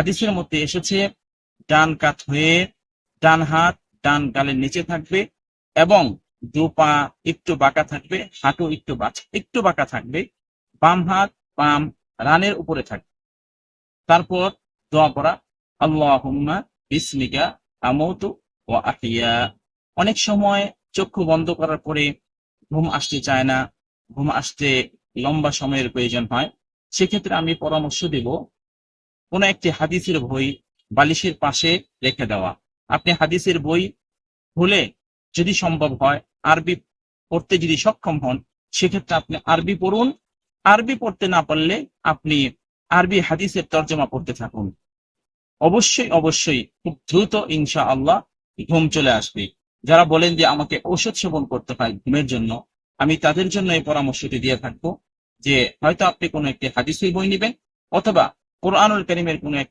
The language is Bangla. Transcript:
হাদিসের মধ্যে এসেছে ডান কাত হয়ে ডান হাত ডান গালের নিচে থাকবে এবং দু পা একটু বাঁকা থাকবে, হাঁটু একটু বাঁকা থাকবে, বাম হাত বাম রানের উপরে থাকবে। তারপর দোয়া পড়া, আল্লাহুম্মা বিসমিকা আমুতু ওয়া আহইয়া। অনেক সময় চক্ষু বন্ধ করার পরে ঘুম আসতে চায় না, ঘুম আসতে লম্বা সময়ের প্রয়োজন হয়, সেক্ষেত্রে আমি পরামর্শ দেব কোন একটি হাদিসের বই বালিশের পাশে রেখে দেওয়া। আপনি হাদিসের বই খুলে যদি সম্ভব হয় আরবি পড়তে যদি সক্ষম হন, সেক্ষেত্রে আপনি আরবি পড়ুন। আরবি পড়তে না পারলে আপনি আরবি হাদিসের তর্জমা পড়তে থাকুন। অবশ্যই খুব দ্রুত ইনশাআল্লাহ ঘুম চলে আসবে। যারা বলেন যে আমাকে ঔষধ সেবন করতে হয় ঘুমের জন্য, আমি তাদের জন্য এই পরামর্শটি দিয়ে থাকবো যে হয়তো আপনি কোনো একটি হাদিসের বই নেবেন অথবা কোরআনুল কারীমের কোনো